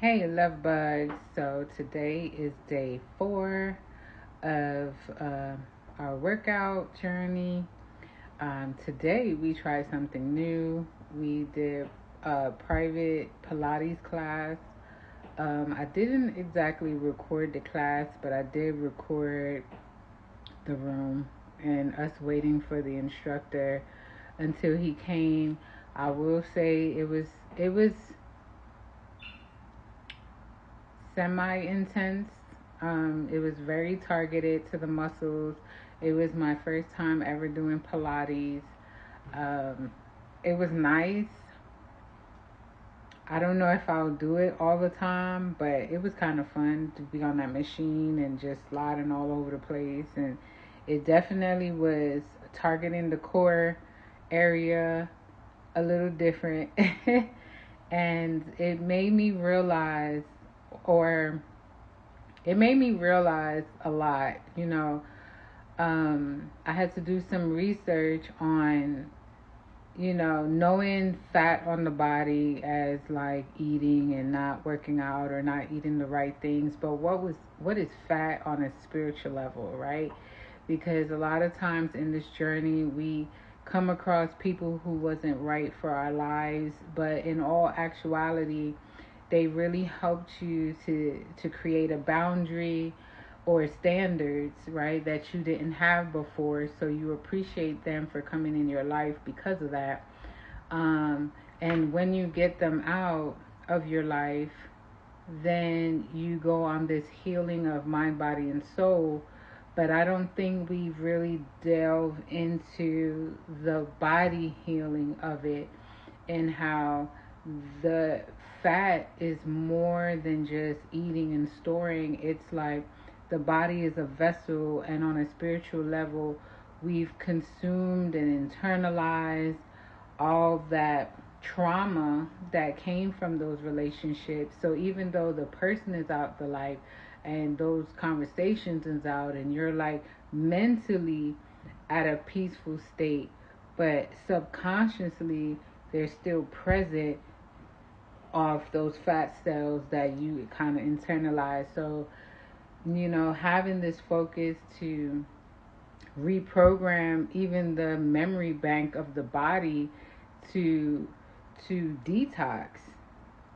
Hey, love bugs. So today is day 4 of our workout journey. Today we tried something new. We did a private Pilates class. I didn't exactly record the class, but I did record the room and us waiting for the instructor until he came. I will say it was semi-intense. It was very targeted to the muscles. It was my first time ever doing Pilates. Um, it was nice. I don't know if I'll do it all the time, but it was kind of fun to be on that machine and just sliding all over the place. And it definitely was targeting the core area a little different. And or it made me realize a lot. I had to do some research on, knowing fat on the body as like eating and not working out or not eating the right things. But what is fat on a spiritual level, right? Because a lot of times in this journey, we come across people who wasn't right for our lives, but in all actuality, they really helped you to create a boundary or standards, right, that you didn't have before. So you appreciate them for coming in your life because of that. And when you get them out of your life, then you go on this healing of mind, body, and soul. But I don't think we really delve into the body healing of it and how the fat is more than just eating and storing. It's like the body is a vessel, and on a spiritual level, we've consumed and internalized all that trauma that came from those relationships. So even though the person is out the life and those conversations is out and you're like mentally at a peaceful state, but subconsciously they're still present of those fat cells that you kind of internalize. So, having this focus to reprogram even the memory bank of the body to detox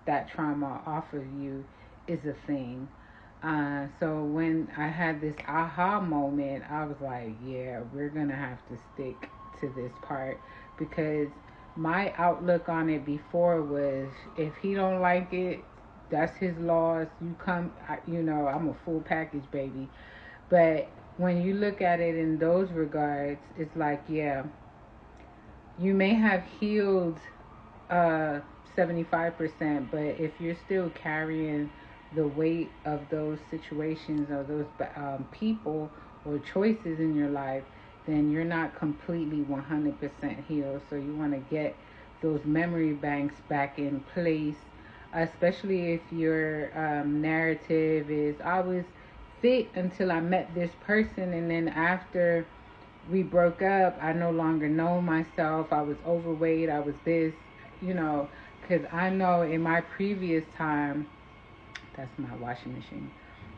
that trauma off of you is a thing. So when I had this aha moment, I was like, yeah, we're going to have to stick to this part, because my outlook on it before was, if he don't like it, that's his loss. I'm a full package, baby. But when you look at it in those regards, it's like, yeah, you may have healed 75%, but if you're still carrying the weight of those situations or those people or choices in your life, then you're not completely 100% healed. So you want to get those memory banks back in place, especially if your narrative is, I was fit until I met this person, and then after we broke up, I no longer know myself. I was overweight. I was this, because I know in my previous time, that's my washing machine.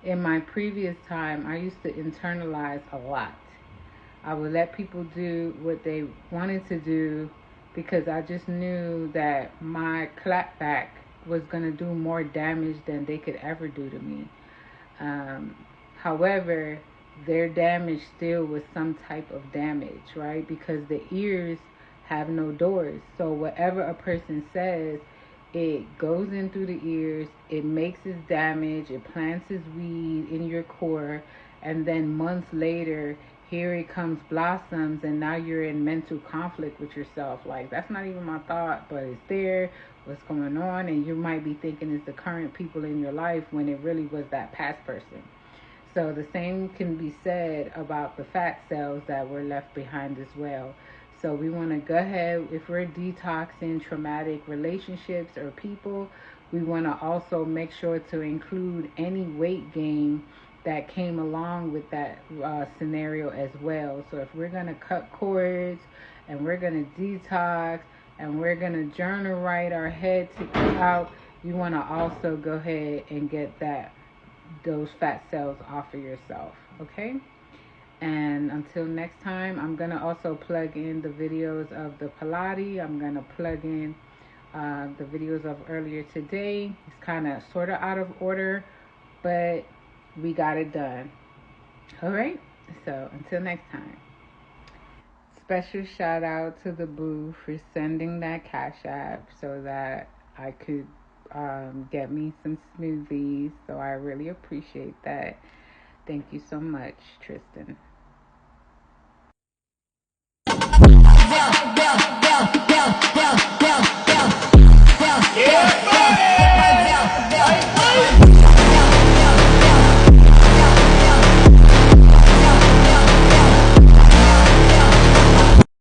In my previous time, I used to internalize a lot. I would let people do what they wanted to do because I just knew that my clapback was going to do more damage than they could ever do to me. Um, However, their damage still was some type of damage, right? Because the ears have no doors. So whatever a person says, it goes in through the ears, it makes its damage, it plants its weed in your core, and then months later, here it comes blossoms, and now you're in mental conflict with yourself. Like, that's not even my thought, but it's there. What's going on? And you might be thinking it's the current people in your life when it really was that past person. So the same can be said about the fat cells that were left behind as well. So we want to go ahead, if we're detoxing traumatic relationships or people, we want to also make sure to include any weight gain that came along with that scenario as well. So if we're going to cut cords and we're going to detox and we're going to journal write our head to out, you want to also go ahead and get those fat cells off of yourself. Okay. And until next time, I'm going to also plug in the videos of the Pilates. I'm going to plug in the videos of earlier today. It's kind of sort of out of order, but we got it done. All right. So until next time. Special shout out to the boo for sending that Cash App so that I could get me some smoothies. So I really appreciate that. Thank you so much, Tristan.